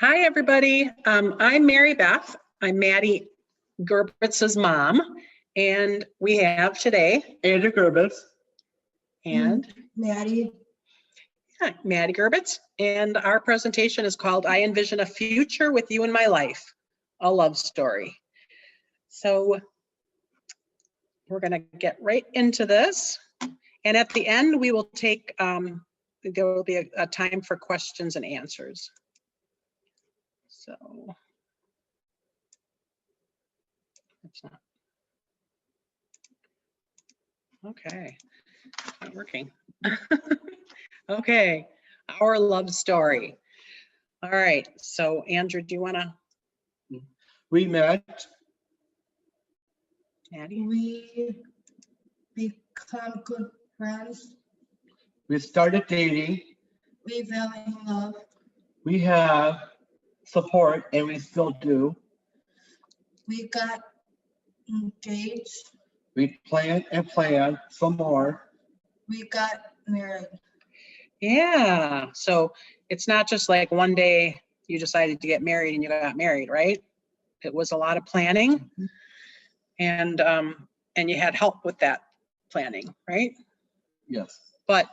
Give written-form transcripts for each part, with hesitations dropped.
Hi, everybody. I'm Mary Beth. I'm Madie Gerbitz's mom, and we have today Andrew Gerbitz. and Madie. Madie Gerbitz, and our presentation is called "I Envision a Future with You in My Life: A Love Story." So we're going to get right into this, and at the end we will take. There will be a time for questions and answers. So it's not. Okay, it's not working. Okay, our love story. All right, so Andrew, do you want to? We met. Madie? We become good friends. We started dating. We fell in love. We have support, and we still do. We got engaged. We planned and planned some more. We got married. Yeah, so it's not just like one day you decided to get married and you got married, right? It was a lot of planning, and you had help with that planning, right? Yes. But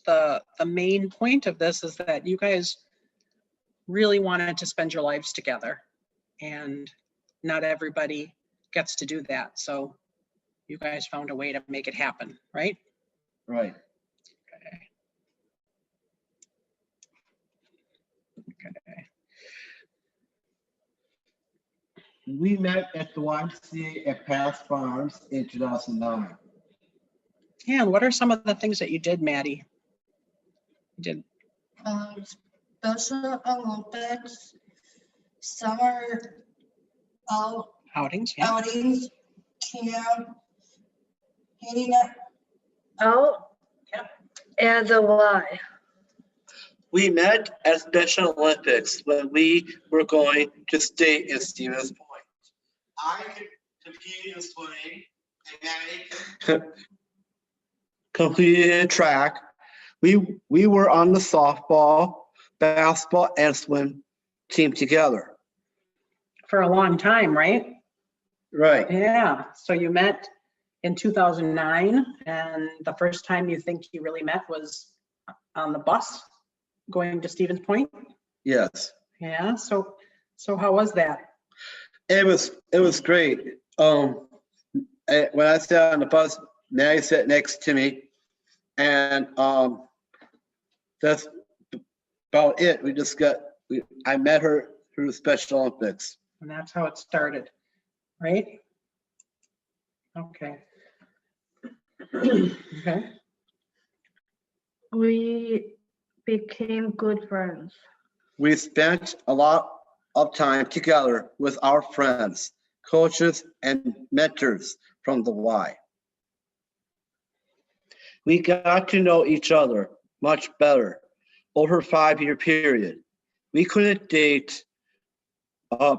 the main point of this is that you guys really wanted to spend your lives together, and not everybody gets to do that. So you guys found a way to make it happen, right? Right. Okay. We met at the YMCA at Past Farms in 2009. Yeah, and what are some of the things that you did, Madie? You did Special Olympics, summer outings, yeah. outings, camp, hanging out, and the Y. We met at Special Olympics when we were going to state in Stevens Point. I competed in swimming and Madie completed in track. We were on the softball, basketball, and swim team together. For a long time, right? Right. Yeah, so you met in 2009, and the first time you think you really met was on the bus going to Stevens Point? Yes. Yeah, so how was that? It was great. When I sat on the bus, Madie sat next to me, and that's about it. I met her through Special Olympics. And that's how it started, right? Okay. Okay. We became good friends. We spent a lot of time together with our friends, coaches, and mentors from the Y. We got to know each other much better over a 5-year period. We couldn't date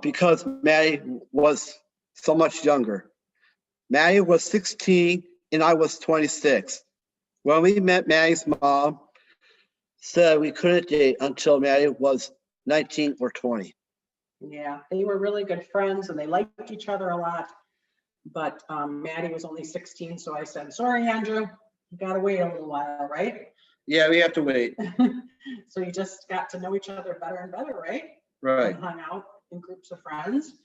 because Madie was so much younger. Madie was 16 and I was 26. When we met, Madie's mom said we couldn't date until Madie was 19 or 20. Yeah, they were really good friends and they liked each other a lot. But Madie was only 16, so I said, sorry, Andrew, you gotta wait a little while, right? Yeah, we have to wait. So you just got to know each other better and better, right? Right. And hung out in groups of friends.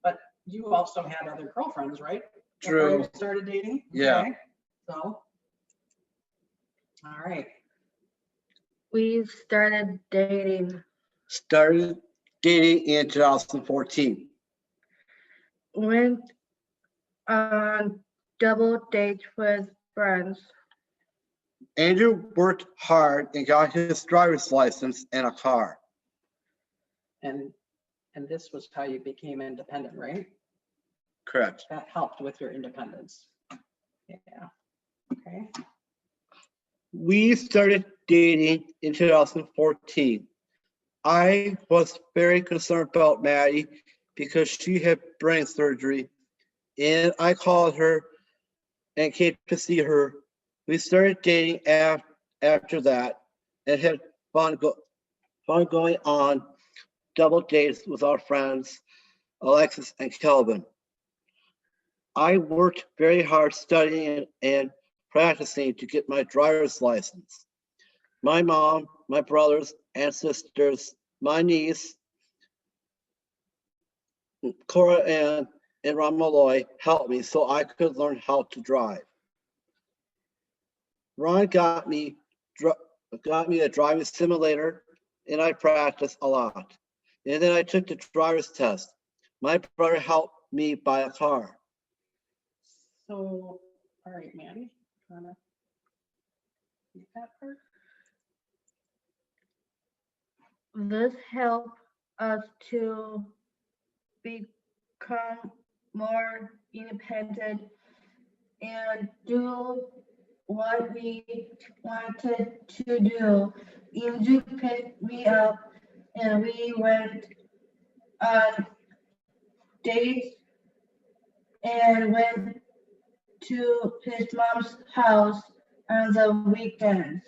But you also had other girlfriends, right? True. Before you started dating? Yeah. Okay. So, all right. We started dating. Started dating in 2014. Went on double dates with friends. Andrew worked hard and got his driver's license and a car. And this was how you became independent, right? Correct. That helped with your independence. Yeah. Okay. We started dating in 2014. I was very concerned about Madie because she had brain surgery, and I called her and came to see her. We started dating after that and had fun going on double dates with our friends, Alexis and Kelvin. I worked very hard studying and practicing to get my driver's license. My mom, my brothers and sisters, my niece, Cora and Ron Malloy helped me so I could learn how to drive. Ron got me a driving simulator, and I practiced a lot. And then I took the driver's test. My brother helped me buy a car. So, all right, Madie, wanna read that part? This helped us to become more independent and do what we wanted to do. Andrew picked me up and we went on dates and went to his mom's house on the weekends.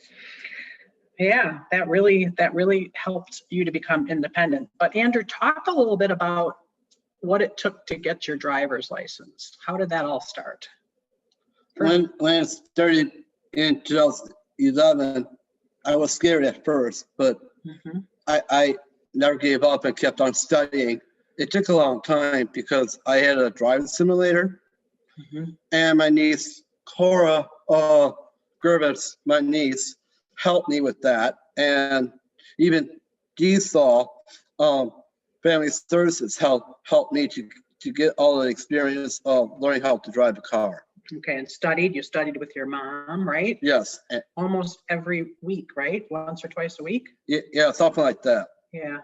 Yeah, that really helped you to become independent. But Andrew, talk a little bit about what it took to get your driver's license. How did that all start? When I started in 2011, I was scared at first, but Mhm. I never gave up and kept on studying. It took a long time because I had a driving simulator, Mhm. and my niece, Cora Gerbitz, my niece, helped me with that. And even DSAW, Family Services helped me to get all the experience of learning how to drive a car. Okay, and you studied with your mom, right? Yes, Almost every week, right? Once or twice a week? yeah, something like that. Yeah.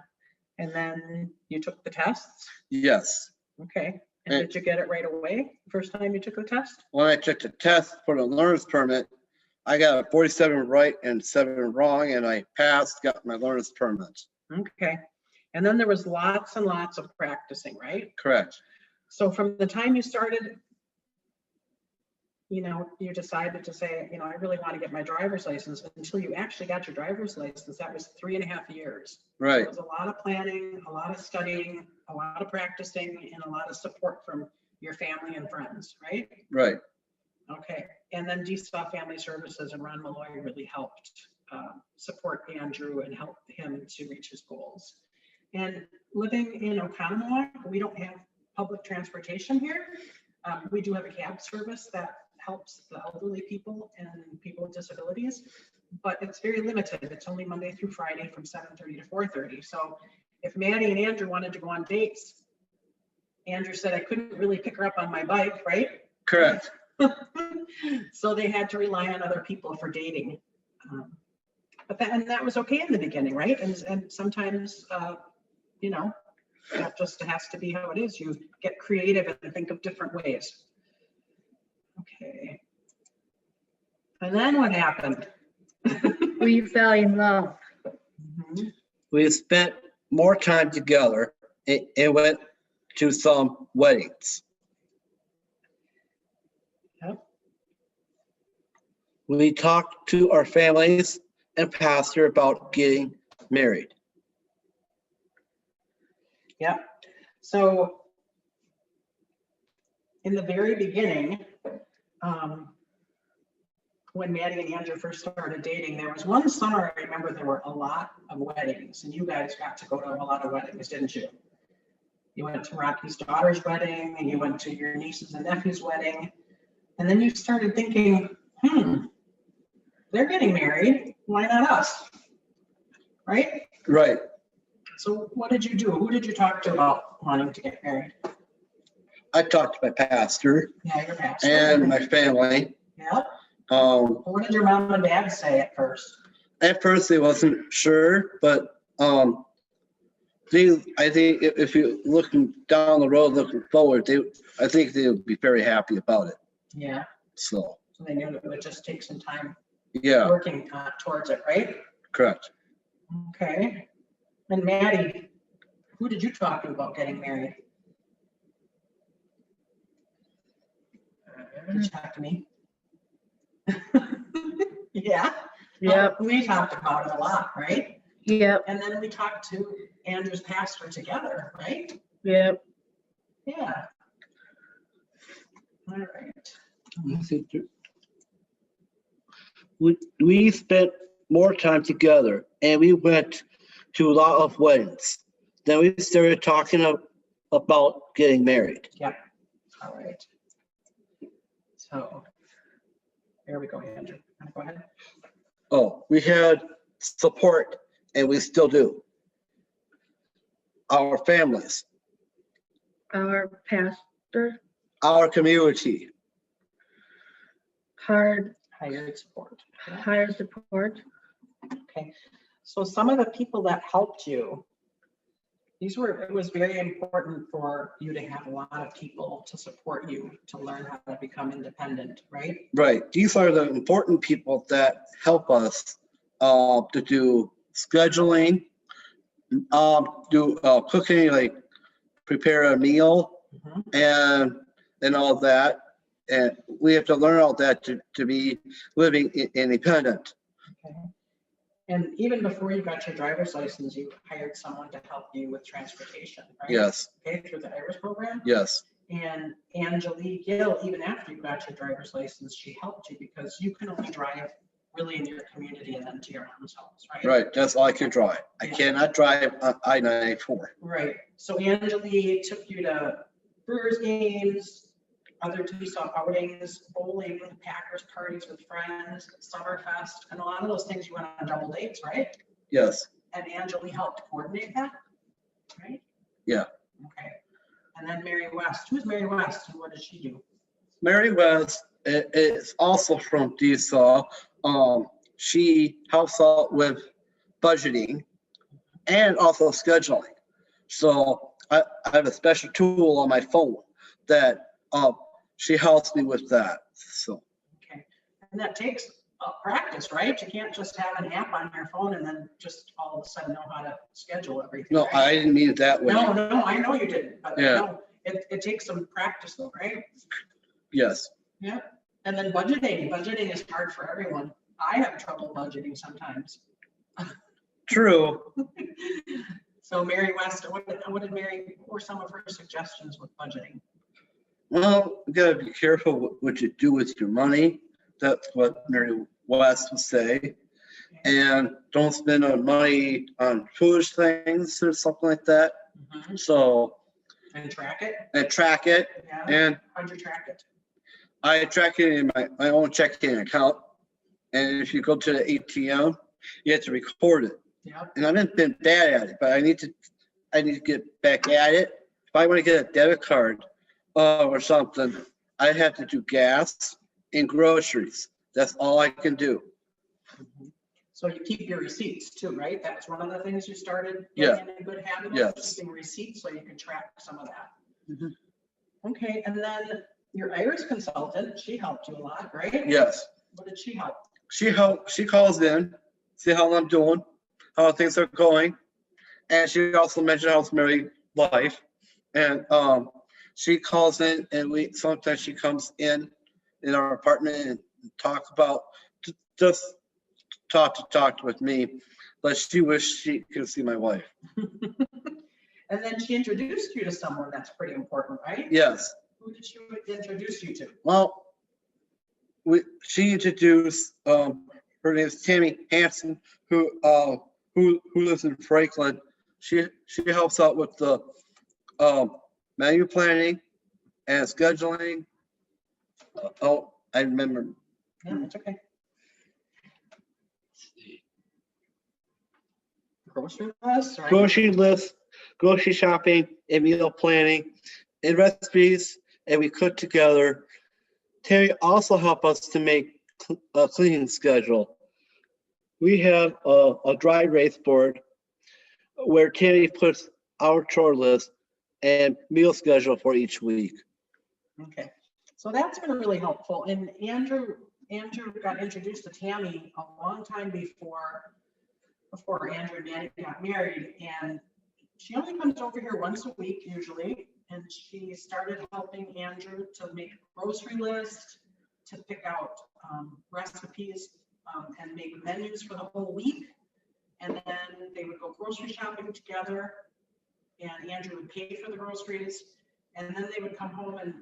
And then you took the tests? Yes. Okay. And did you get it right away, first time you took the test? When I took the test for the learner's permit, I got a 47 right and 7 wrong, and I passed, got my learner's permit. Okay. And then there was lots and lots of practicing, right? Correct. So from the time you started, you decided to say, I really want to get my driver's license, until you actually got your driver's license, that was 3.5 years. Right. It was a lot of planning, a lot of studying, a lot of practicing, and a lot of support from your family and friends, right? Right. Okay. And then DSAW Family Services and Ron Malloy really helped support Andrew and help him to reach his goals. And living in Oconomowoc, we don't have public transportation here. We do have a cab service that helps the elderly people and people with disabilities, but it's very limited. It's only Monday through Friday from 7:30 to 4:30. So if Madie and Andrew wanted to go on dates, Andrew said I couldn't really pick her up on my bike, right? Correct. So they had to rely on other people for dating. But that was okay in the beginning, right? And sometimes, that just has to be how it is. You get creative and think of different ways. Okay. And then what happened? We fell in love. Mhm. We spent more time together and went to some weddings. Yep. We talked to our families and pastor about getting married. Yep. So in the very beginning, when Madie and Andrew first started dating, there was one summer I remember there were a lot of weddings, and you guys got to go to a lot of weddings, didn't you? You went to Rocky's daughter's wedding, and you went to your niece's and nephew's wedding, and then you started thinking, they're getting married, why not us? Right? Right. So what did you do? Who did you talk to about wanting to get married? I talked to my pastor Yeah, your pastor. and my family. Yeah. What did your mom and dad say at first? At first, they wasn't sure, but I think if you're looking down the road, looking forward, I think they would be very happy about it. Yeah. So they knew it would just take some time yeah, working towards it, right? correct. Okay. And Madie, who did you talk to about getting married? Did you talk to me? Yeah. Yep. We talked about it a lot, right? Yep. And then we talked to Andrew's pastor together, right? Yep. Yeah. All right. We spent more time together, and we went to a lot of weddings. Then we started talking about getting married. Yep. All right. So there we go, Andrew. Go ahead. Oh, we had support, and we still do. Our families, Our pastor, our community. hard, Hired support. Yeah. higher support. Okay. So some of the people that helped you, it was very important for you to have a lot of people to support you to learn how to become independent, right? Right. These are the important people that help us to do scheduling, do cooking, like prepare a meal and all that. And we have to learn all that to be living independent. Okay. And even before you got your driver's license, you hired someone to help you with transportation, right? Yes, Okay, through the Ehlers program. yes, And Angelique Gill, even after you got your driver's license, she helped you because you can only drive really in your community and then to your mom's house, right? right. That's all I can drive. I Yeah. cannot drive on I-94. Right. So Angelique took you to Brewers games, other Tucson outings, bowling, Packers parties with friends, Summerfest, and a lot of those things you went on double dates, right? Yes, And Angelique helped coordinate that, right? yeah. Okay. And then Mary West. Who's Mary West and what did she do? Mary West is also from Diesel. She helps out with budgeting and also scheduling. So I have a special tool on my phone that she helps me with that. So Okay. And that takes practice, right? You can't just have an app on your phone and then just all of a sudden know how to schedule everything. no, right? I didn't mean it that way. No, I know you didn't, but Yeah. no, it takes some practice though, right? Yes, Yeah. And then budgeting is hard for everyone. I have trouble budgeting sometimes. true. So Mary West, what were some of her suggestions with budgeting? Well, you gotta be careful what you do with your money. That's what Mary West would say. And don't spend money on foolish things or something like that. Mhm. So, And track it? and track it. Yeah. And How'd you track it? I track it in my own checking account. And if you go to the ATM, you have to record it. Yep. And I haven't been bad at it, but I need to get back at it. If I want to get a debit card or something, I have to do gas and groceries. That's all I can do. Mhm. So you keep your receipts too, right? That was one of the things you started Yeah. getting in a good habit of, Yes. keeping receipts so you can track some of that. Mhm. Okay, and then your Iris consultant, she helped you a lot, right? Yes. What did she help? She calls in, see how I'm doing, how things are going. And she also mentioned how's married life. And she calls in and sometimes she comes in our apartment and talks about, just talk with me. But she wished she could see my wife. And then she introduced you to someone that's pretty important, right? Yes. Who did she introduce you to? Well, she introduced, her name is Tammy Hanson, who lives in Franklin. She helps out with the menu planning and scheduling. Oh, I remember. Yeah, that's okay. Grocery list, right? Grocery list, grocery shopping, and meal planning, and recipes, and we cook together. Terry also helped us to make a cleaning schedule. We have a dry erase board where Terry puts our chore list and meal schedule for each week. Okay, so that's been really helpful. And Andrew got introduced to Tammy a long time before Andrew and Madie got married, and she only comes over here once a week usually, and she started helping Andrew to make a grocery list, to pick out recipes and make menus for the whole week. and then they would go grocery shopping together, and Andrew would pay for the groceries, and then they would come home and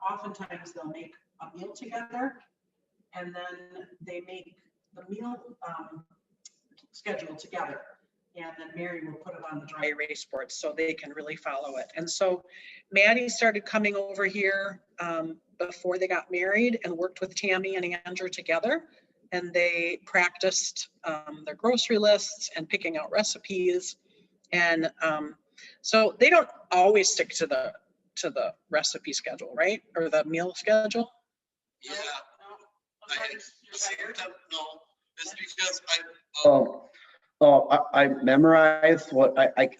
oftentimes they'll make a meal together, and then they make the meal schedule together. And then Mary will put it on the dry erase board so they can really follow it. And so Madie started coming over here before they got married and worked with Tammy and Andrew together. And they practiced their grocery lists and picking out recipes. And so they don't always stick to the recipe schedule, right? Or the meal schedule? Yeah. No, you're tired? No, it's because I memorize what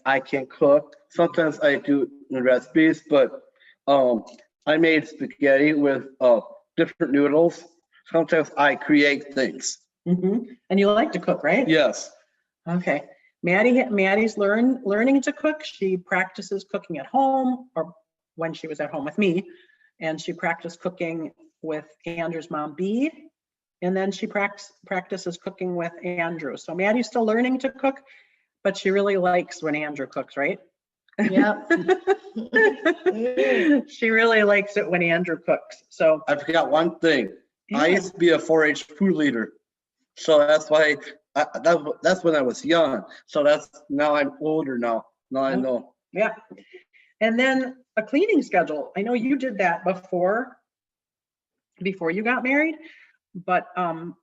I can cook. Sometimes I do the recipes, but I made spaghetti with different noodles. Sometimes I create things. And you like to cook, right? Yes. Okay. Maddie's learning to cook. She practices cooking at home, or when she was at home with me, and she practiced cooking with Andrew's mom, Bee, and then she practices cooking with Andrew. So Maddie's still learning to cook, but she really likes when Andrew cooks, right? Yep. She really likes it when Andrew cooks. So I forgot one thing. I yeah. used to be a 4-H food leader. So that's why that's when I was young. So now I'm older now. Now I know. Yeah. And then a cleaning schedule. I know you did that before you got married, but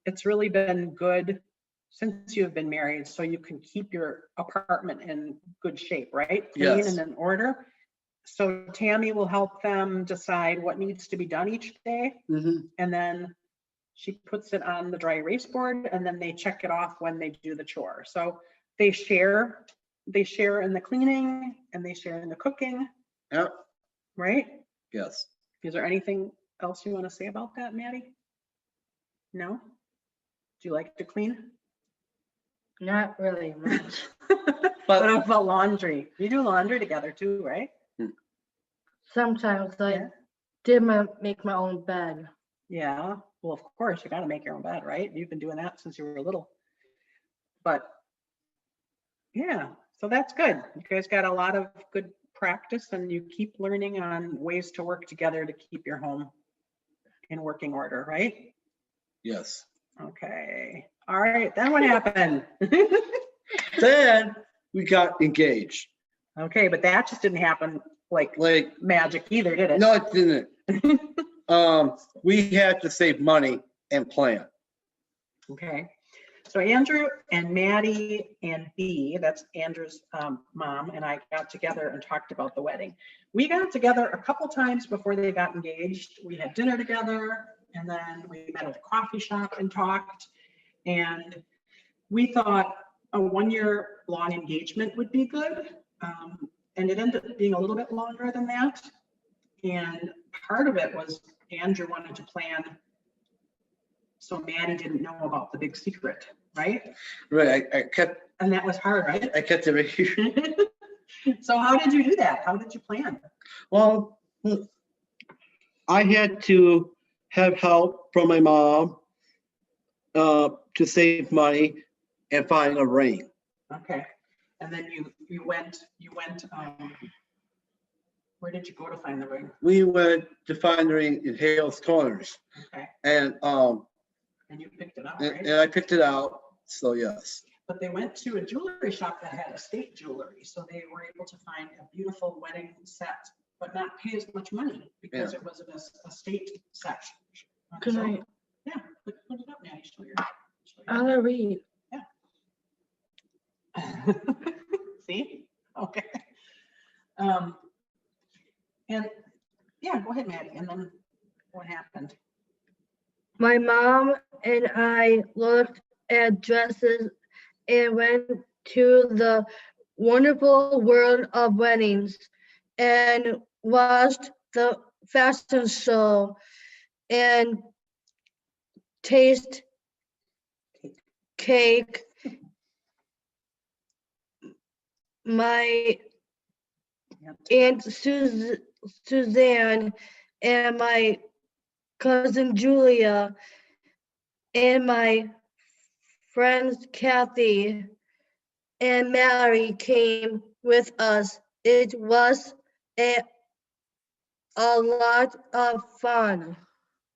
it's really been good since you've been married, so you can keep your apartment in good shape, right? Clean Yes. and in order. So Tammy will help them decide what needs to be done each day, and then she puts it on the dry erase board, and then they check it off when they do the chore. So they share in the cleaning and they share in the cooking. Yep. Right? Yes. Is there anything else you want to say about that, Madie? No? Do you like to clean? Not really much. What about laundry? You do laundry together too, right? Sometimes I Yeah. make my own bed. Yeah. Well, of course, you got to make your own bed, right? You've been doing that since you were little. But yeah, so that's good. You guys got a lot of good practice, and you keep learning on ways to work together to keep your home in working order, right? Yes. Okay. All right. Then what happened? Then we got engaged. Okay, but that just didn't happen like magic either, did it? No, it didn't. We had to save money and plan. Okay. So Andrew and Madie and Bee, that's Andrew's mom, and I got together and talked about the wedding. We got together a couple times before they got engaged. We had dinner together, and then we met at a coffee shop and talked. And we thought a 1-year long engagement would be good. And it ended up being a little bit longer than that. And part of it was Andrew wanted to plan so Madie didn't know about the big secret, right? Right. I kept. And that was hard, right? I kept it right here. So how did you do that? How did you plan? Well, I had to have help from my mom to save money and find a ring. Okay. And then you went, where did you go to find the ring? We went to find the ring in Hales Corners. Okay. And you picked it up, right? and I picked it out. So yes. But they went to a jewelry shop that had estate jewelry. So they were able to find a beautiful wedding set, but not pay as much money because it was an estate set. Good So, night. yeah, put it up, Madie. Show your I'm gonna read. See? Okay. And yeah, go ahead, Madie. And then what happened? My mom and I looked at dresses and went to the wonderful world of weddings and watched the fashion show and taste cake. My Aunt Suzanne and my cousin Julia and my friends Kathy and Mary came with us. It was a lot of fun.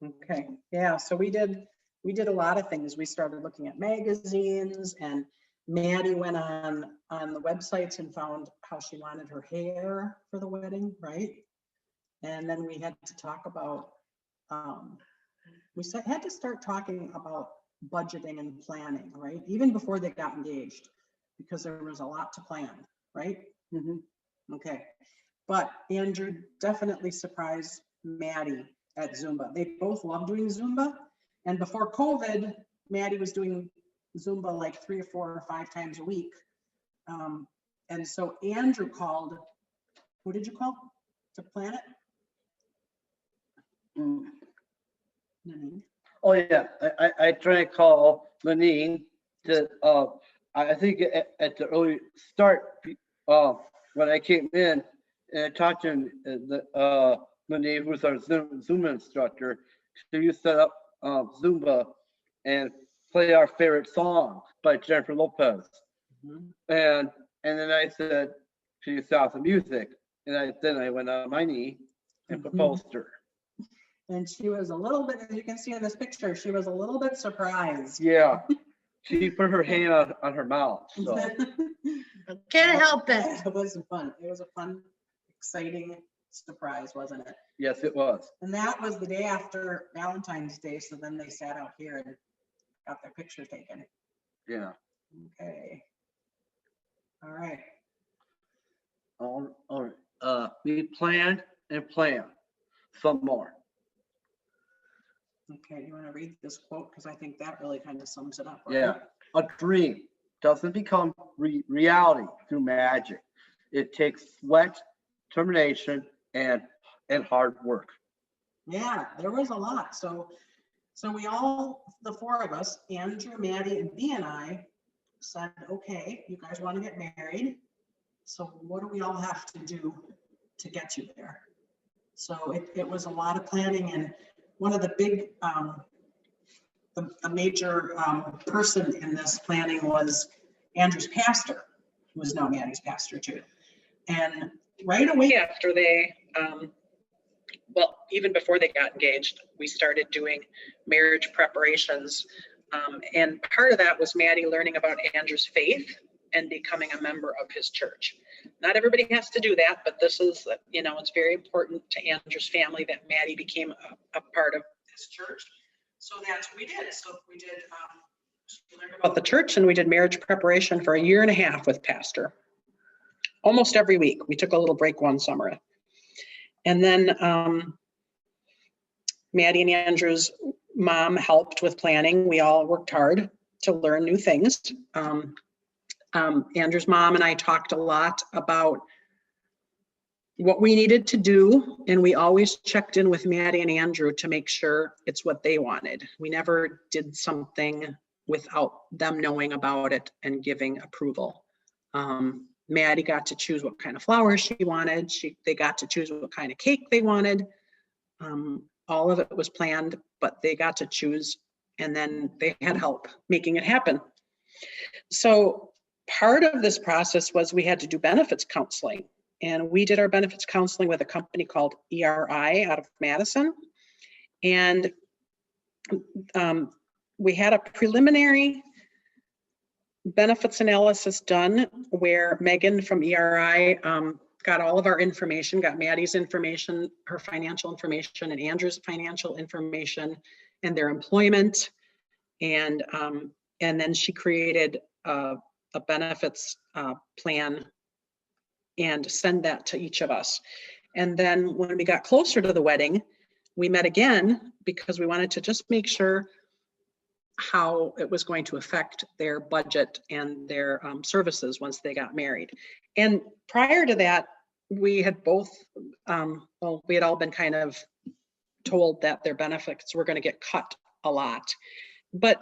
Okay, yeah, so we did a lot of things. We started looking at magazines, and Madie went on the websites and found how she wanted her hair for the wedding, right? And then we had to talk about, had to start talking about budgeting and planning, right? Even before they got engaged, because there was a lot to plan, right? Okay, but Andrew definitely surprised Madie at Zumba. They both love doing Zumba. And before COVID, Madie was doing Zumba like 3 or 4 or 5 times a week. And so Andrew called, who did you call to plan it? Nadine. Oh, yeah, I try to call Lenine to, I think at the early start, when I came in and I talked to him, Lenine, who's our Zumba instructor, to set up Zumba and play our favorite song by Jennifer Lopez. And then I said, can you stop the music? And then I went on my knee and proposed to her. And she was a little bit, as you can see in this picture, she was a little bit surprised. Yeah, she put her hand on her mouth. So Can't help it. It was fun. It was a fun, exciting surprise, wasn't it? yes, it was. And that was the day after Valentine's Day. So then they sat out here and got their picture taken. Yeah. Okay. All right. All right. We planned and planned some more. Okay. You want to read this quote? Because I think that really kind of sums it up. Right? Yeah. A dream doesn't become reality through magic. It takes sweat, determination, and hard work. Yeah, there was a lot. So we all, the 4 of us, Andrew, Madie, and Bea and I, said, okay, you guys want to get married. So what do we all have to do to get you there? So it was a lot of planning, and one of the big, the major person in this planning was Andrew's pastor, who was now Madie's pastor too. And right away after they, well, even before they got engaged, we started doing marriage preparations. And part of that was Madie learning about Andrew's faith and becoming a member of his church. Not everybody has to do that, but this is, it's very important to Andrew's family that Madie became a part of his church. So that's what we did. So we did, we learned about the church, and we did marriage preparation for 1.5 years with Pastor. Almost every week. We took a little break one summer. And then Madie and Andrew's mom helped with planning. We all worked hard to learn new things. Andrew's mom and I talked a lot about what we needed to do, and we always checked in with Madie and Andrew to make sure it's what they wanted. We never did something without them knowing about it and giving approval. Madie got to choose what kind of flowers she wanted. They got to choose what kind of cake they wanted. All of it was planned, but they got to choose, and then they had help making it happen. So part of this process was we had to do benefits counseling, and we did our benefits counseling with a company called ERI out of Madison. And we had a preliminary benefits analysis done where Megan from ERI got all of our information, got Madie's information, her financial information, and Andrew's financial information, and their employment. And then she created a benefits plan and send that to each of us. And then when we got closer to the wedding, we met again because we wanted to just make sure how it was going to affect their budget and their services once they got married. And prior to that, we had both, we had all been kind of told that their benefits were going to get cut a lot. But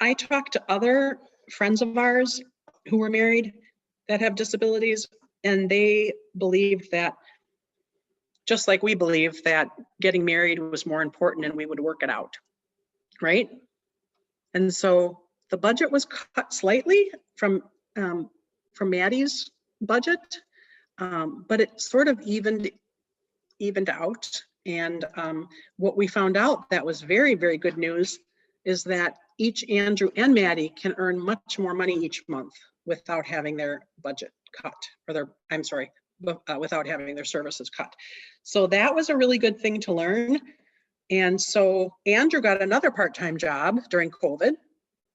I talked to other friends of ours who were married that have disabilities, and they believed that, just like we believe, that getting married was more important and we would work it out, right? And so the budget was cut slightly from from Maddie's budget, but it sort of evened out. And what we found out that was very, very good news is that each Andrew and Madie can earn much more money each month without having their budget cut, or their, I'm sorry, without having their services cut. So that was a really good thing to learn. And so Andrew got another part-time job during COVID,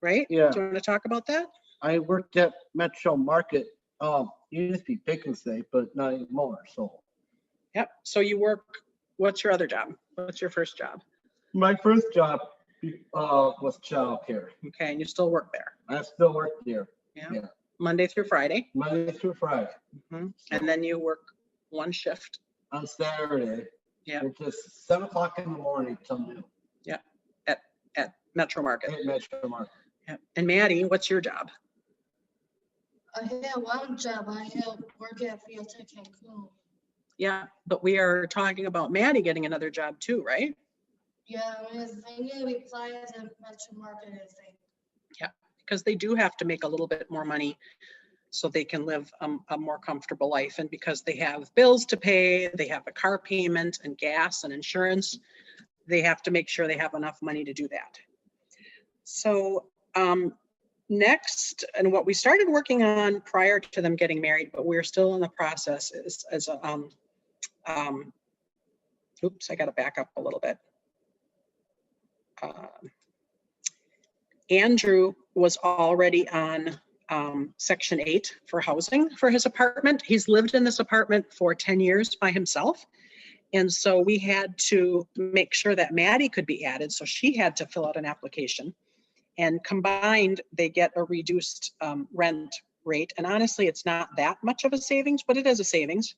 right? Yeah. Do you want to talk about that? I worked at Metro Market. It used to be Pickens Day, but not anymore. So Yep. So you work, what's your other job? What's your first job? my first job was childcare. Okay, and you still work there? I still work there. Yeah. Yeah. Monday through Friday? Monday through Friday. Mhm. And then you work one shift? On Saturday. Yeah. It's just 7 o'clock in the morning till noon At Metro Market? at Metro Market. Yep. And Madie, what's your job? I have one job. I have work at Fiatech Cancun. Yeah, but we are talking about Madie getting another job too, right? Yeah, I'm thinking we apply at the Metro Market, I think. Because they do have to make a little bit more money so they can live a more comfortable life. And because they have bills to pay, they have a car payment and gas and insurance, they have to make sure they have enough money to do that. So next, and what we started working on prior to them getting married, but we're still in the process, is oops, I got to back up a little bit. Andrew was already on Section 8 for housing for his apartment. He's lived in this apartment for 10 years by himself. And so we had to make sure that Madie could be added. So she had to fill out an application. And combined, they get a reduced rent rate. And honestly, it's not that much of a savings, but it is a savings.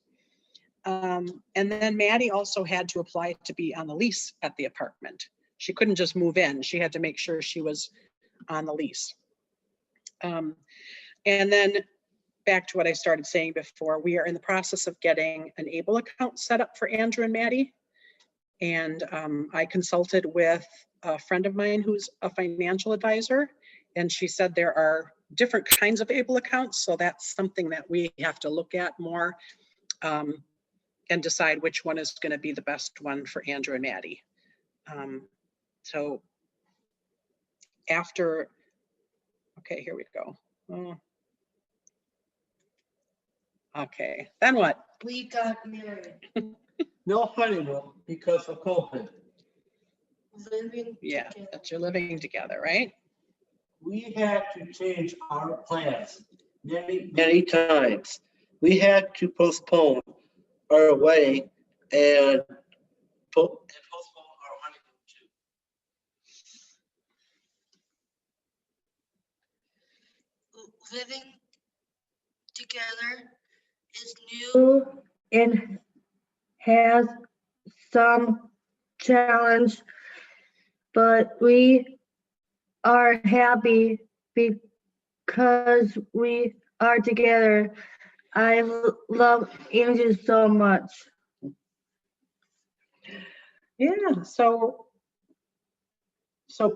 And then Madie also had to apply to be on the lease at the apartment. She couldn't just move in. She had to make sure she was on the lease. And then back to what I started saying before, we are in the process of getting an ABLE account set up for Andrew and Madie. And I consulted with a friend of mine who's a financial advisor, and she said there are different kinds of ABLE accounts. So that's something that we have to look at more and decide which one is going to be the best one for Andrew and Madie. So after, okay, here we go. Oh. Okay, then what? We got married. No honeymoon because of COVID. Living Yeah, together. that you're living together, right? We had to change our plans many times. We had to postpone our wedding and postpone our honeymoon too. Living together is new and has some challenge, but we are happy because we are together. I love Andrew so much. Yeah, so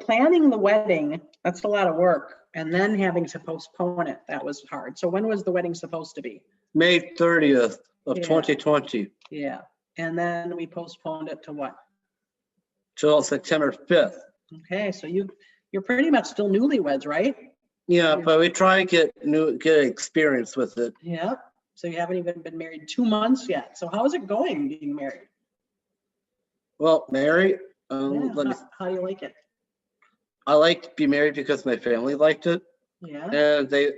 planning the wedding, that's a lot of work. And then having to postpone it, that was hard. So when was the wedding supposed to be? May 30th of Yeah. 2020 Yeah, and then we postponed it to what? till September 5th. Okay, so you're pretty much still newlyweds, right? Yeah, but we try to get experience with it. Yeah, so you haven't even been married 2 months yet. So how is it going being married? Well, Mary, Yeah, let me, how do you like it? I like to be married because my family liked it, Yeah, and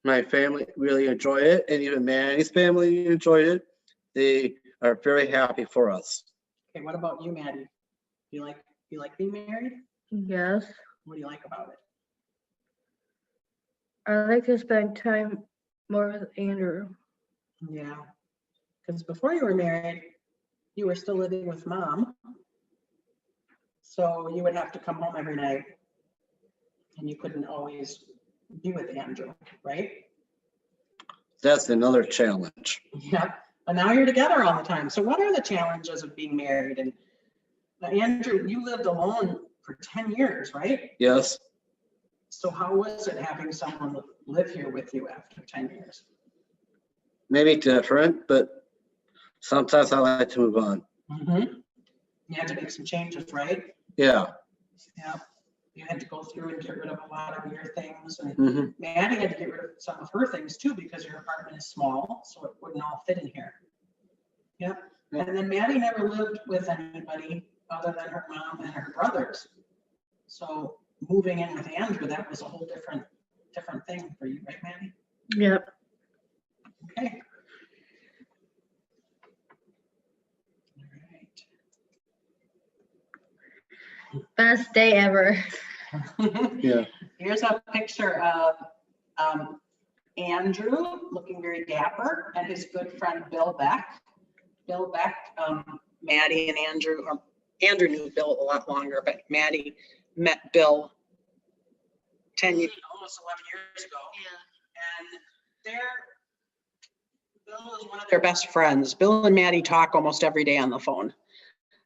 my family really enjoyed it, and even Maddie's family enjoyed it. They are very happy for us. okay, what about you, Madie? You like being married? Yes, What do you like about it? I like to spend time more with Andrew. Yeah, because before you were married, you were still living with mom. So you would have to come home every night. And you couldn't always be with Andrew, right? That's another challenge. Yeah, but now you're together all the time. So what are the challenges of being married? And Andrew, you lived alone for 10 years, right? Yes, So how was it having someone live here with you after 10 years? Maybe different, but sometimes I like to move on. Mm-hmm. You had to make some changes, right? Yeah. Yeah. You had to go through and get rid of a lot of your things, and Hmm. Madie had to get rid of some of her things too, because your apartment is small, so it wouldn't all fit in here. Yep. And then Madie never lived with anybody other than her mom and her brothers. So moving in with Andrew, that was a whole different thing for you, right, Madie? Yep. Okay. All Best day ever. right. Yeah. Here's a picture of Andrew looking very dapper and his good friend Bill Beck. Bill Beck, Madie and Andrew, or Andrew knew Bill a lot longer, but Madie met Bill 10 years, almost 11 years ago. And Bill is one of their best friends. Bill and Madie talk almost every day on the phone.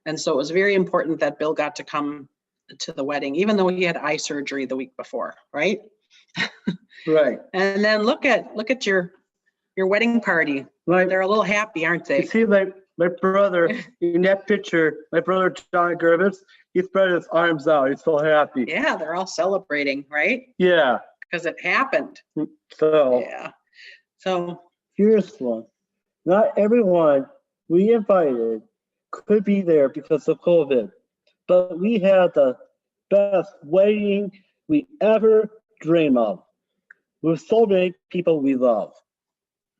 And so it was very important that Bill got to come to the wedding, even though he had eye surgery the week before, right? Right. And then look at your wedding party. Right. They're a little happy, aren't You they? see my brother in that picture, my brother John Gerbitz, he spread his arms out. He's so happy. Yeah, they're all celebrating, right? Yeah. Because it happened. So Yeah. So here's one. Not everyone we invited could be there because of COVID, but we had the best wedding we ever dream of with so many people we love.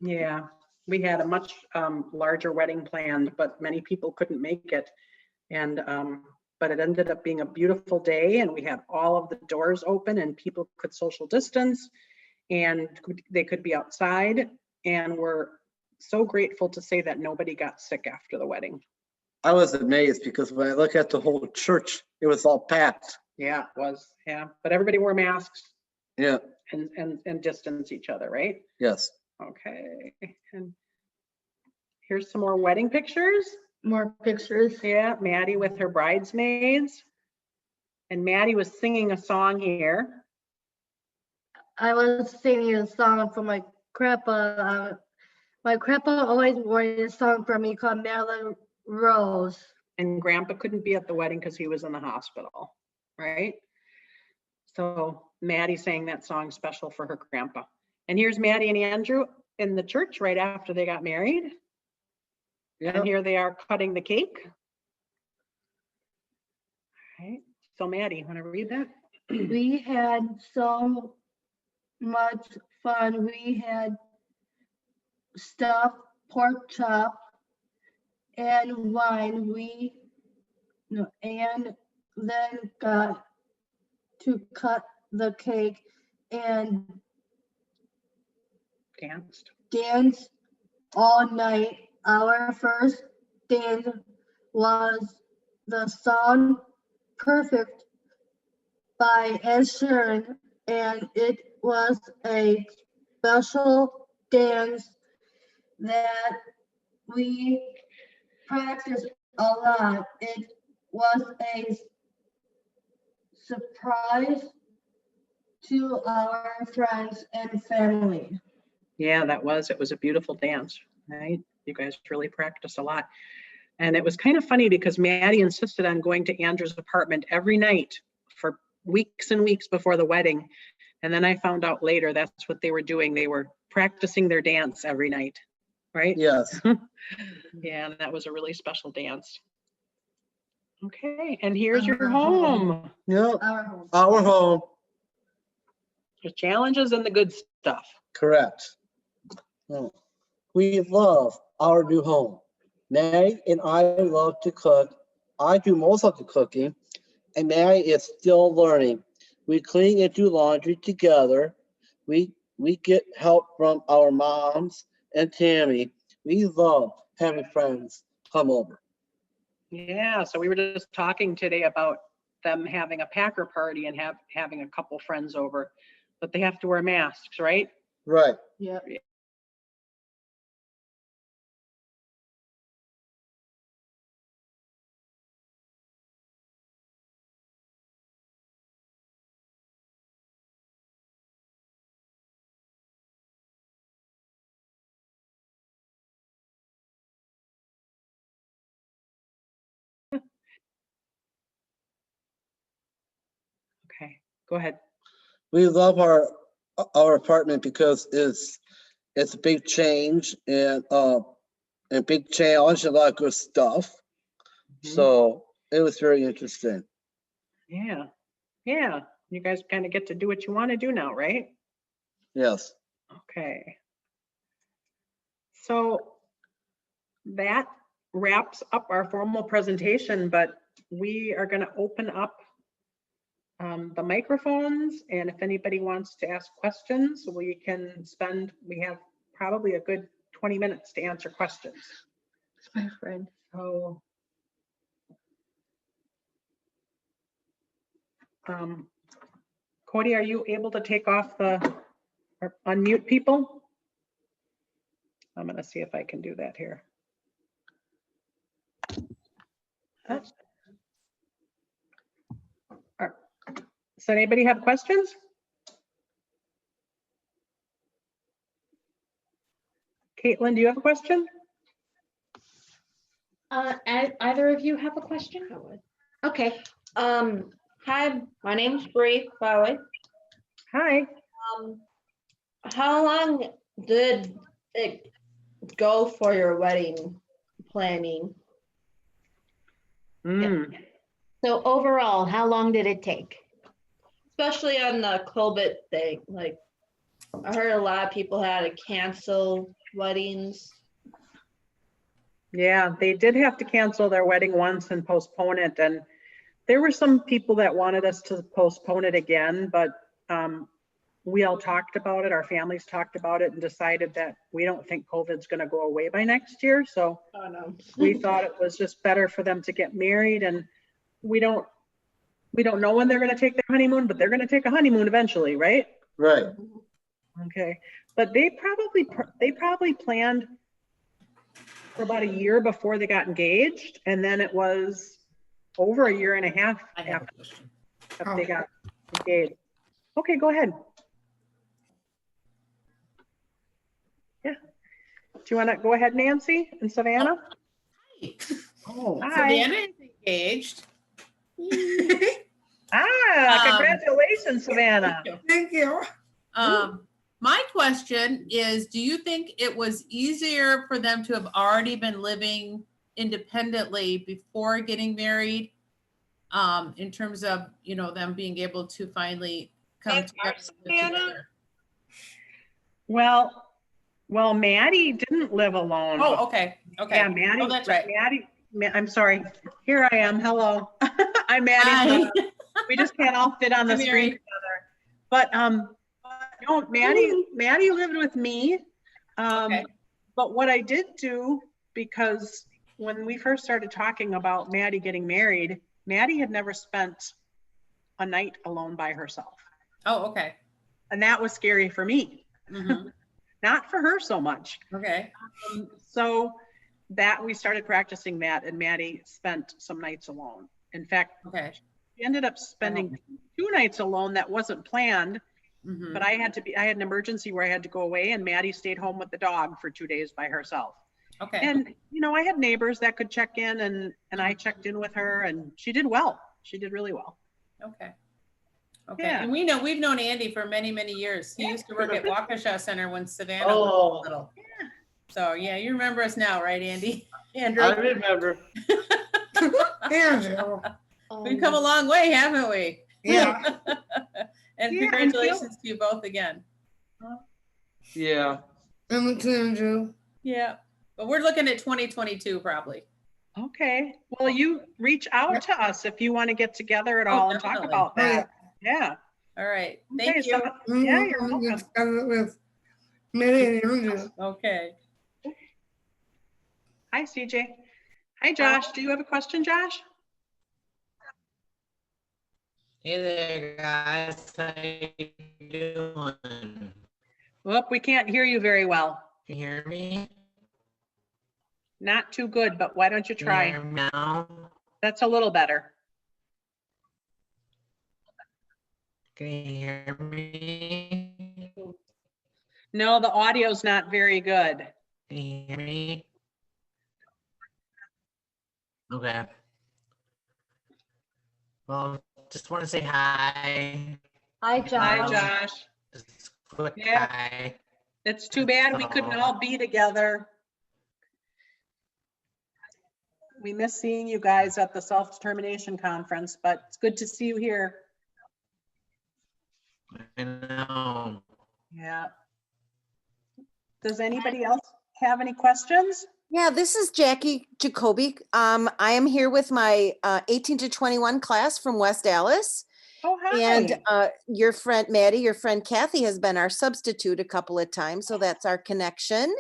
yeah, we had a much larger wedding planned, but many people couldn't make it. And but it ended up being a beautiful day, and we had all of the doors open and people could social distance and they could be outside. And we're so grateful to say that nobody got sick after the wedding. I was amazed because when I look at the whole church, it was all packed. Yeah, it was. Yeah, but everybody wore masks Yeah. and distance each other, right? Yes. Okay. And here's some more wedding pictures. More pictures. Yeah, Madie with her bridesmaids. And Madie was singing a song here. I was singing a song for my grandpa. My grandpa always wore a song for me called Marilyn Rose. And Grandpa couldn't be at the wedding because he was in the hospital, right? So Madie sang that song special for her grandpa. And here's Madie and Andrew in the church right after they got married. Yeah. And here they are cutting the cake. All right. So Madie, want to read that? We had so much fun. We had stuffed pork chop and wine. And then got to cut the cake and Danced. dance all night. Our first dance was the song Perfect by Ed Sheeran, and it was a special dance that we practiced a lot. It was a surprise to our friends and family. Yeah, it was a beautiful dance, right? You guys really practiced a lot. And it was kind of funny because Madie insisted on going to Andrew's apartment every night for weeks and weeks before the wedding. And then I found out later that's what they were doing. They were practicing their dance every night, right? Yes. Yeah, and that was a really special dance. Okay, and here's your Our home. home. Yep. Our home. Our home. The challenges and the good stuff. Correct. Oh. We love our new home. Madie and I love to cook. I do most of the cooking, and Madie is still learning. We clean and do laundry together. We get help from our moms and Tammy. We love having friends come over. Yeah, so we were just talking today about them having a Packer party and having a couple friends over, but they have to wear masks, right? Right. Yep. Go ahead. We love our apartment because it's a big change and a big challenge, a lot of good stuff. So it was very interesting. Yeah. Yeah. You guys kind of get to do what you want to do now, right? Yes. Okay. So that wraps up our formal presentation, but we are going to open up the microphones, and if anybody wants to ask questions, we have probably a good 20 minutes to answer questions. It's my friend. So, Cody, are you able to take off or unmute people? I'm going to see if I can do that here. Does anybody have questions? Caitlin, do you have a question? Either of you have a question? Okay. Hi, my name's Bree Bowie. Hi. How long did it go for your wedding planning? So overall, how long did it take? Especially on the COVID thing. Like, I heard a lot of people had to cancel weddings. Yeah, they did have to cancel their wedding once and postpone it. And there were some people that wanted us to postpone it again, but we all talked about it. Our families talked about it and decided that we don't think COVID's going to go away by next year. So Oh, no. we thought it was just better for them to get married. And we don't know when they're going to take their honeymoon, but they're going to take a honeymoon eventually, right? Right. Okay. But they probably planned for about a year before they got engaged. And then it was over a year and a half I have a after question. they got engaged. Okay, go ahead. Yeah. Do you want to go ahead, Nancy and Savannah? Oh, Hi. Savannah is engaged. Congratulations, Savannah. Thank you. My question is, do you think it was easier for them to have already been living independently before getting married? In terms of, them being able to finally come together? Well, Madie didn't live alone. Oh, okay. Yeah, Madie. Oh, that's right. I'm sorry. Here I am. Hello. I'm Madie. Hi. We just can't all fit on the Hi, screen Mary. together. But no, Madie lived with me. Okay. But what I did do, because when we first started talking about Madie getting married, Madie had never spent a night alone by herself. Oh, okay. And that was scary for me. Mhm. Not for her so much. Okay. So that we started practicing that, and Madie spent some nights alone. In fact, Okay. she ended up spending 2 nights alone. That wasn't planned, Mhm. but I had an emergency where I had to go away, and Madie stayed home with the dog for 2 days by herself. Okay. And, I had neighbors that could check in, and I checked in with her, and she did well. She did really well. Okay. Okay. Yeah. And we've known Andy for many, many years. He used to work at Waukesha Center when Savannah was Oh. little. So yeah, you remember us now, right, Andy? Andrew. I remember. Andrew. We've come a long way, haven't we? Yeah. And Yeah, congratulations to you both again. Yeah. And to Andrew. Yeah. But we're looking at 2022 probably. Okay. Well, you reach out to us if you want to get together at Oh, all and talk definitely. about Oh, yeah. that. Yeah. All right. Okay, Thank you. so- yeah, you're welcome. Discuss it with Madie and Andrew. Okay. Hi, CJ. Hi, Josh. Do you have a question, Josh? Hey there, guys. How you doing? Well, we can't hear you very well. Can you hear me? Not too good, but why don't you Can you try? hear me now? That's a little better. Can you hear me? No, the audio's not very good. Can you hear me? Okay. Well, just want to say hi. Hi, Hi, Josh. Josh. Just quick Yeah. hi. It's too bad we couldn't all be together. We miss seeing you guys at the self-determination conference, but it's good to see you here. I know. Yeah. Does anybody else have any questions? Yeah, this is Jackie Jacoby. I am here with my 18 to 21 class from West Dallas. Oh, hi. And your friend Maddie, your friend Kathy has been our substitute a couple of times. So that's our connection.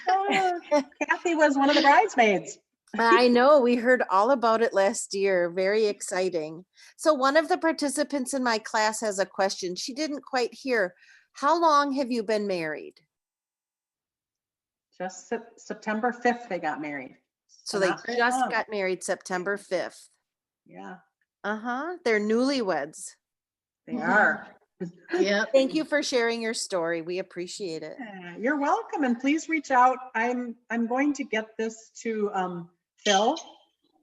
Oh, Kathy was one of the bridesmaids. I know, we heard all about it last year. Very exciting. So one of the participants in my class has a question. She didn't quite hear. How long have you been married? Just September 5th, they got married. So they not very just long. got married September 5th. Yeah, Uh-huh. They're newlyweds. they are. Yep. Thank you for sharing your story. We appreciate it. Yeah, you're welcome, and please reach out. I'm going to get this to Phil,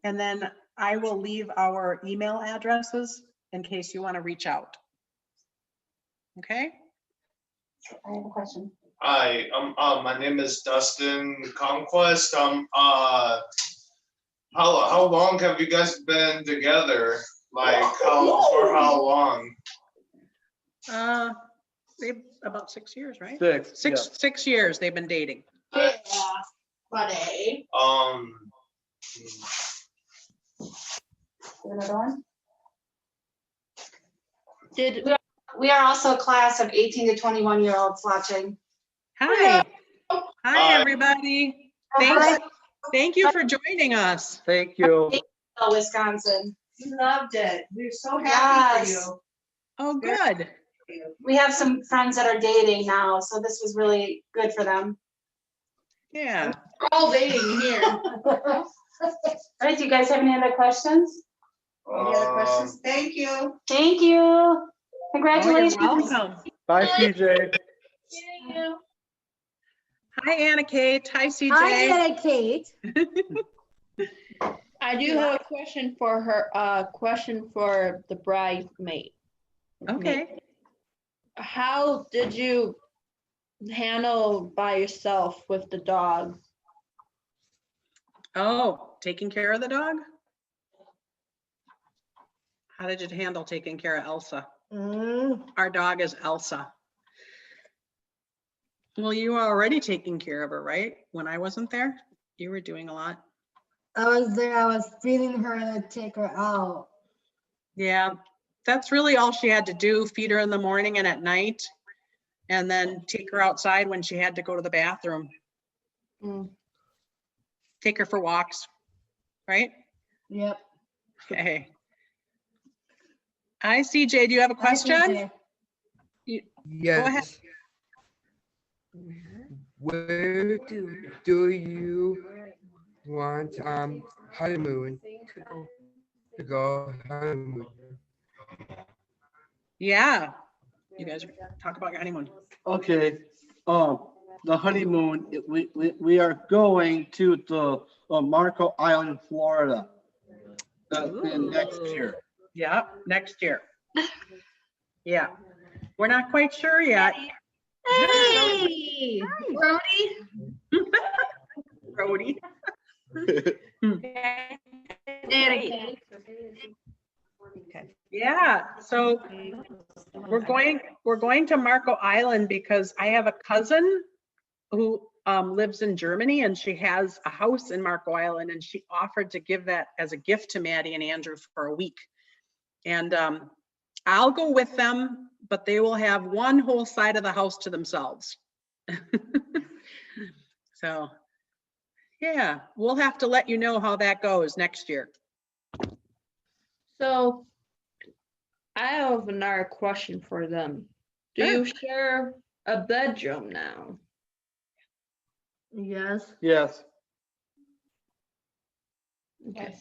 and then I will leave our email addresses in case you want to reach out. Okay? I have a question. Hi, my name is Dustin Conquest. How long have you guys been together? Like, for how long? About 6 years, right? 6. yeah. 6 years they've been dating. Buddy. Another one? We are also a class of 18 to 21-year-olds watching. Hi. Hi, Hi. everybody. Hi. Thank you for joining us. Thank you. Wisconsin. We loved it. We're so happy for you. Oh, good. We have some friends that are dating now, so this was really good for them. Yeah. We're all dating here. All right, do you guys have any other questions? Any other questions? Thank you. Thank you. Oh, Congratulations. you're welcome. Bye, CJ. Hi, Anna Kate. Hi, CJ. Hi, Anna Kate. I do have a question for her, question for the bridesmaid. Okay. How did you handle by yourself with the dog? Oh, taking care of the dog? How did you handle taking care of Elsa? Our dog is Elsa. Well, you were already taking care of her, right? When I wasn't there, you were doing a lot. I was there, I was feeding her and take her out. Yeah, that's really all she had to do, feed her in the morning and at night, and then take her outside when she had to go to the bathroom. Take her for walks, right? Yep. Okay. Hi, CJ, do you have a question? Hi, Go Yes. ahead. Where do you want honeymoon to go honeymoon? Yeah. You guys talk about your honeymoon. Okay. The honeymoon, we are going to the Marco Island, Florida. In next year. Yeah, next year. Yeah. We're not quite sure yet. Hey, Brody. Brody. Yeah, so we're going to Marco Island because I have a cousin who lives in Germany, and she has a house in Marco Island, and she offered to give that as a gift to Maddie and Andrew for a week. And I'll go with them, but they will have one whole side of the house to themselves. So yeah, we'll have to let you know how that goes next year. So I have another question for them. Do you share a bedroom now? Yes. Yes. Okay.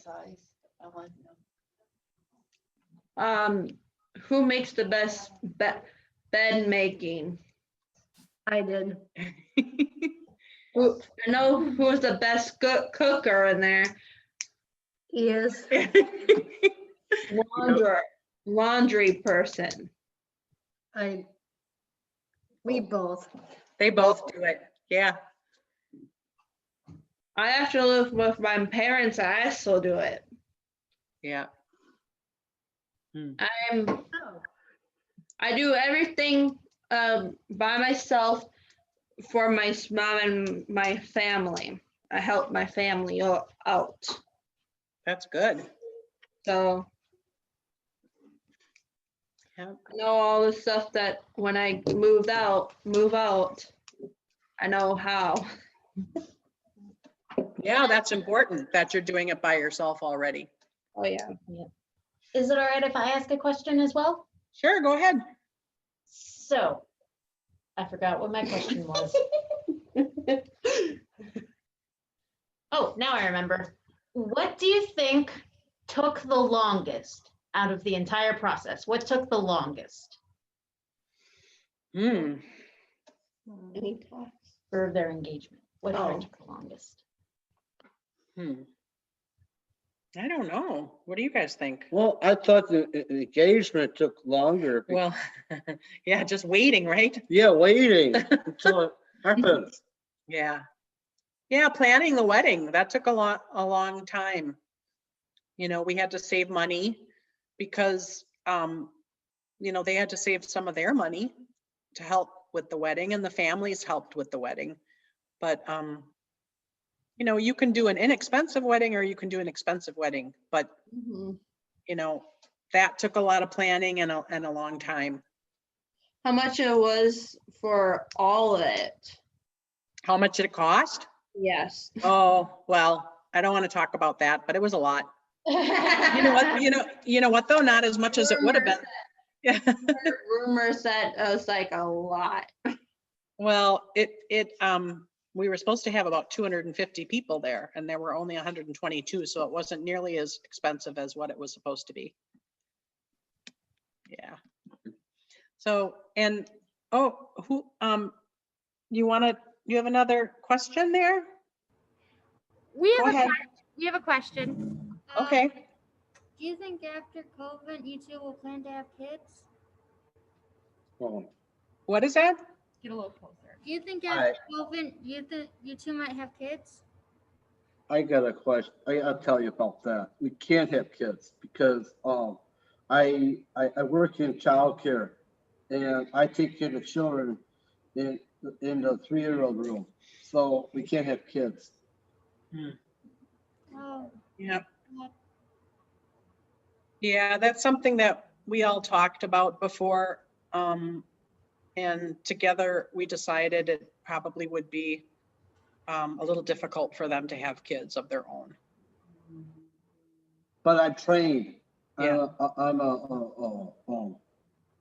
Who makes the best bed making? I did. I know who's the best cooker in there. Yes. Laundry person. We both. They both do it. Yeah. I have to live with my parents. I still do it. Yeah. I do everything by myself for my mom and my family. I help my family out. That's good. So Yeah. I know all the stuff that when I move out, I know how. Yeah, that's important that you're doing it by yourself already. Oh yeah. Is it all right if I ask a question as well? Sure, go ahead. So, I forgot what my question was. Oh, now I remember. What do you think took the longest out of the entire process? What took the longest Hmm. for their engagement? What Oh. took the longest? I don't know. What do you guys think? Well, I thought the engagement took longer. Well, yeah, just waiting, right? Yeah, waiting until it happens. Yeah. Yeah, planning the wedding, that took a long time. You know, we had to save money because, you know, they had to save some of their money to help with the wedding, and the families helped with the wedding. But, you know, you can do an inexpensive wedding or you can do an expensive wedding, but, you know, that took a lot of planning and a long time. How much it was for all of it? How much did it cost? Yes. Oh, well, I don't want to talk about that, but it was a lot. You know what, you know what though? Not as much as it would have been. Yeah. Rumors that it was like a lot. Well, we were supposed to have about 250 people there, and there were only 122, so it wasn't nearly as expensive as what it was supposed to be. Yeah. So, and, oh, who, you have another question there? We Go have ahead. we have a question. Okay. Do you think after COVID you two will plan to have kids? What is that? Get a little closer. Do you think after COVID you two might have kids? I got a question. I'll tell you about that. We can't have kids because I work in childcare and I take care of children in the 3-year-old room. So we can't have kids. Oh. Yeah. Yeah, that's something that we all talked about before. And together we decided it probably would be a little difficult for them to have kids of their own. But I'm trained. Yeah.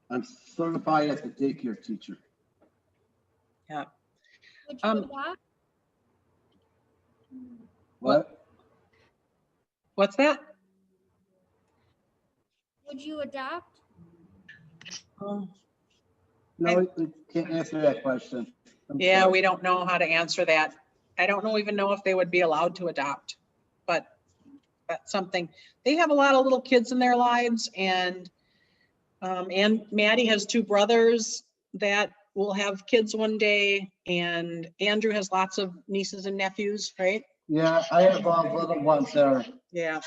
I'm certified as a daycare teacher. Yeah. Would you adopt? What? What's that? Would you adopt? No, we can't answer that question. Yeah, we don't know how to answer that. I don't even know if they would be allowed to adopt, but that's something. They have a lot of little kids in their lives, and Madie has 2 brothers that will have kids one day, and Andrew has lots of nieces and nephews, right? Yeah, I have little ones there. Yeah.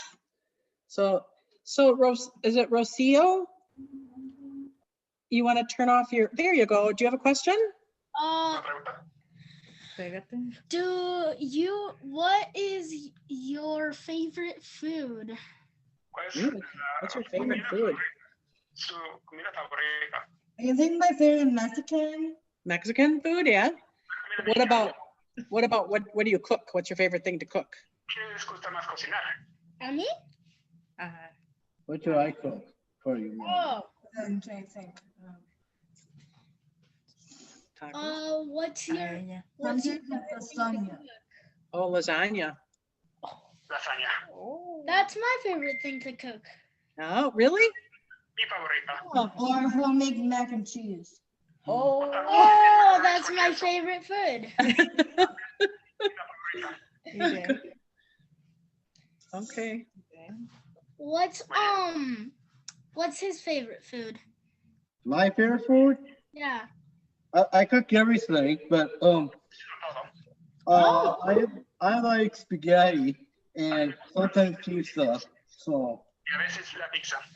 So is it Rocio? You want to turn off your, there you go. Do you have a question? What is your favorite food? What's your favorite food? I think my favorite Mexican food, yeah. What do you cook? What's your favorite thing to cook? Me? What do I cook for you? I'm trying to think. What's your lasagna? Oh, lasagna. That's my favorite thing to cook. Oh, really? Or homemade mac and cheese. Oh, that's my favorite food. Okay. What's his favorite food? My favorite food? Yeah. I cook everything, but I like spaghetti and sometimes pizza. So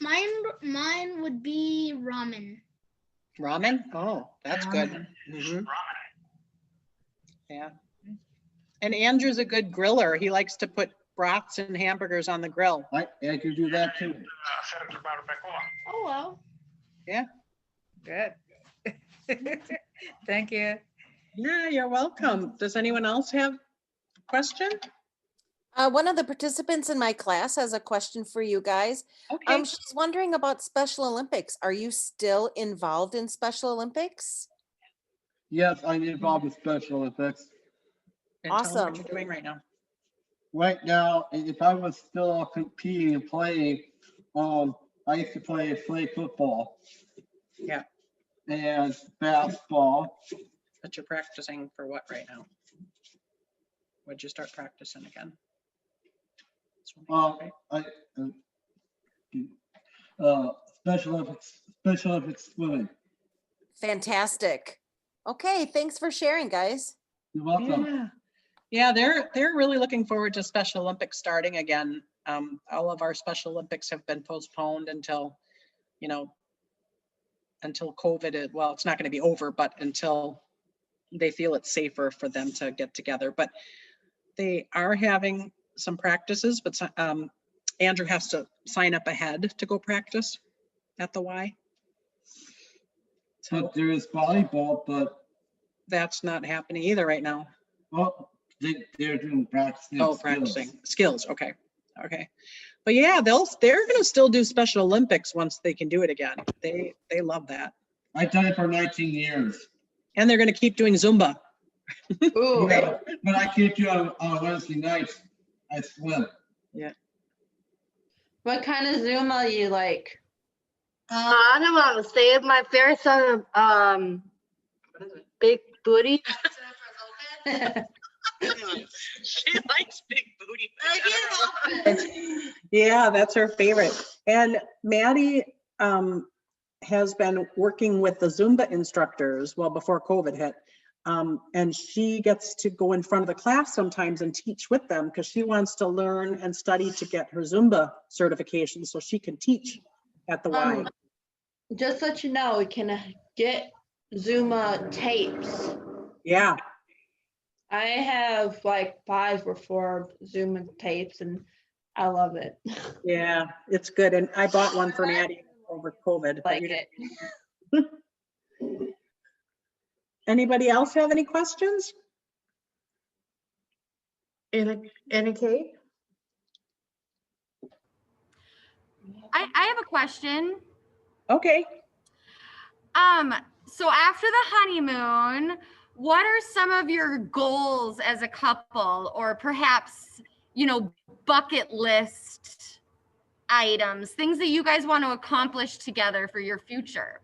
Mine would be ramen. Ramen? Oh, that's good. Mhm. Yeah. And Andrew's a good griller. He likes to put brats and hamburgers on the grill. I can do that too. Oh, well. Yeah. Good. Thank you. Yeah, you're welcome. Does anyone else have a question? One of the participants in my class has a question for you guys. Okay. She's wondering about Special Olympics. Are you still involved in Special Olympics? Yes, I'm involved with Special Olympics. And tell them Awesome. what you're doing right now. Right now, if I was still competing and playing, I used to play flag football. Yeah. And basketball. But you're practicing for what right now? What'd you start practicing again? Special Olympics swimming. Fantastic. Okay, thanks for sharing, guys. You're welcome. Yeah, they're really looking forward to Special Olympics starting again. All of our Special Olympics have been postponed until, until COVID. Well, it's not going to be over, but until they feel it's safer for them to get together. But they are having some practices, but Andrew has to sign up ahead to go practice at the Y. So there is volleyball, but that's not happening either right now. Oh, they're doing practicing. Oh, practicing skills. Okay. Okay. But yeah, they're going to still do Special Olympics once they can do it again. They love that. I've done it for 19 years. And they're going to keep doing Zumba. Ooh. Yeah, but I can't do it on Wednesday nights. I swim. Yeah. What kind of Zumba you like? I don't want to say it. My favorite song, Big Booty. She likes big booty. Yeah, that's her favorite. And Madie has been working with the Zumba instructors, well, before COVID hit. And she gets to go in front of the class sometimes and teach with them because she wants to learn and study to get her Zumba certification so she can teach at the Y. Just let you know, we can get Zumba tapes. Yeah. I have like 5 or 4 Zumba tapes and I love it. Yeah, it's good. And I bought one for Madie over COVID. Like it. Anybody else have any questions? Anna Kate? I have a question. Okay. So after the honeymoon, what are some of your goals as a couple, or perhaps, bucket list items, things that you guys want to accomplish together for your future?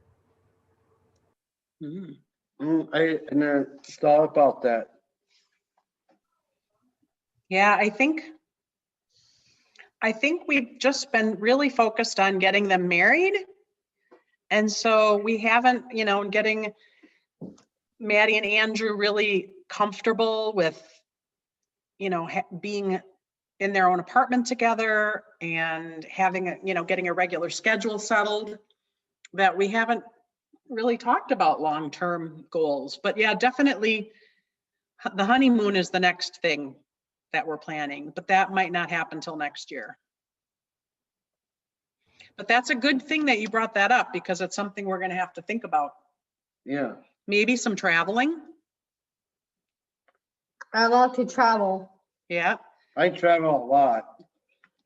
I never thought about that. Yeah, I think we've just been really focused on getting them married. And so we haven't, getting Madie and Andrew really comfortable with, being in their own apartment together and having getting a regular schedule settled, that we haven't really talked about long-term goals. But yeah, definitely the honeymoon is the next thing that we're planning, but that might not happen till next year. But that's a good thing that you brought that up because it's something we're going to have to think about. Yeah. Maybe some traveling. I love to travel. Yeah. I travel a lot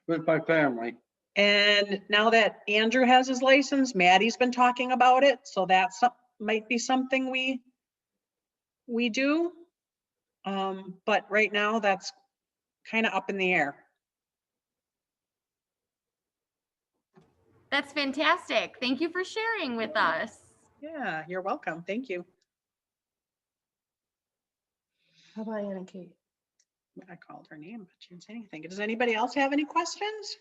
with my family. And now that Andrew has his license, Maddie's been talking about it. So that's might be something we do. But right now that's kind of up in the air. That's fantastic. Thank you for sharing with us. Yeah, you're welcome. Thank you. How about Anna Kate? I called her name, but she didn't say anything. Does anybody else have any questions?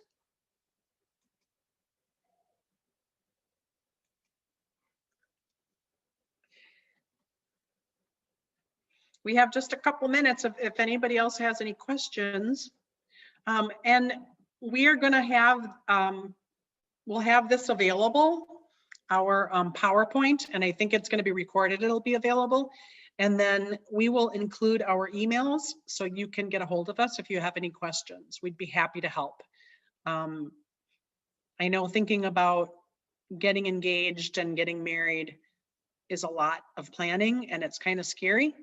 we have just a couple minutes if anybody else has any questions. And we are gonna have, we'll have this available, our PowerPoint, and I think it's gonna be recorded, it'll be available. And then we will include our emails so you can get a hold of us if you have any questions. We'd be happy to help. I know thinking about getting engaged and getting married is a lot of planning and it's kind of scary.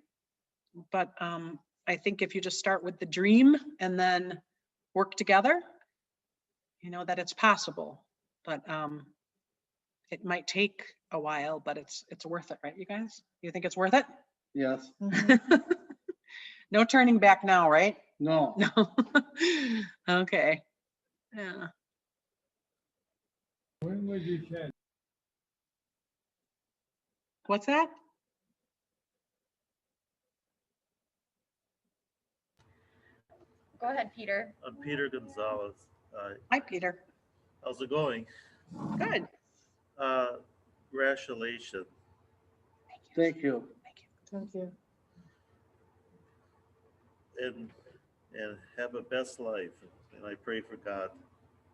But I think if you just start with the dream and then work together, you know that it's possible. But it might take a while, but it's worth it, right, you guys? You think it's worth it? Yes. No turning back now, right? No. No. Okay. Yeah. When would you check? What's that? Go ahead, Peter. I'm Peter Gonzalez. Hi, Peter. How's it going? Good. Congratulations. Thank you. Thank you. And have a best life. And I pray for God.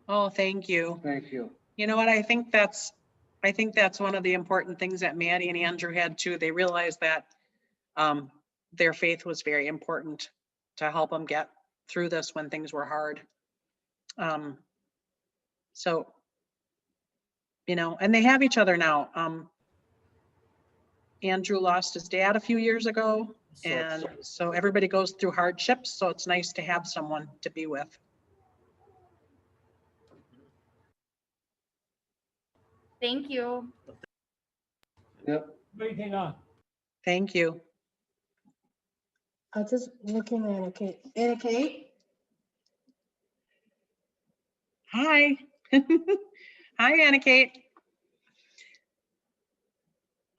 Oh, thank you. Thank you. You know what? I think that's one of the important things that Madie and Andrew had too. They realized that their faith was very important to help them get through this when things were hard. So, you know, and they have each other now. Andrew lost his dad a few years ago, and so everybody goes through hardships. So it's nice to have someone to be with. Thank you. Yep. Waiting on. Thank you. I was just looking at Kate. Anna Kate? Hi. Hi, Anna Kate.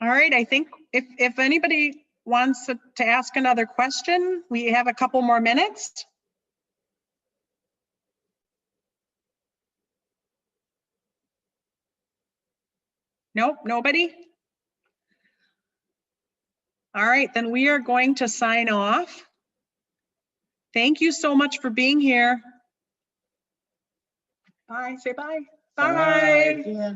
All right, I think if anybody wants to ask another question, we have a couple more minutes. Nope, nobody? All right, then we are going to sign off. Thank you so much for being here. Bye, say bye. Bye. Yeah.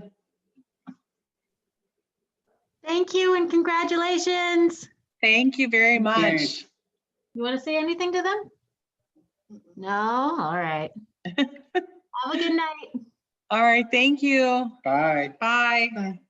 Thank you and congratulations. Thank you very much. Thanks. You want to say anything to them? No? All right. Have a good night. All right, thank you. Bye. Bye. Bye.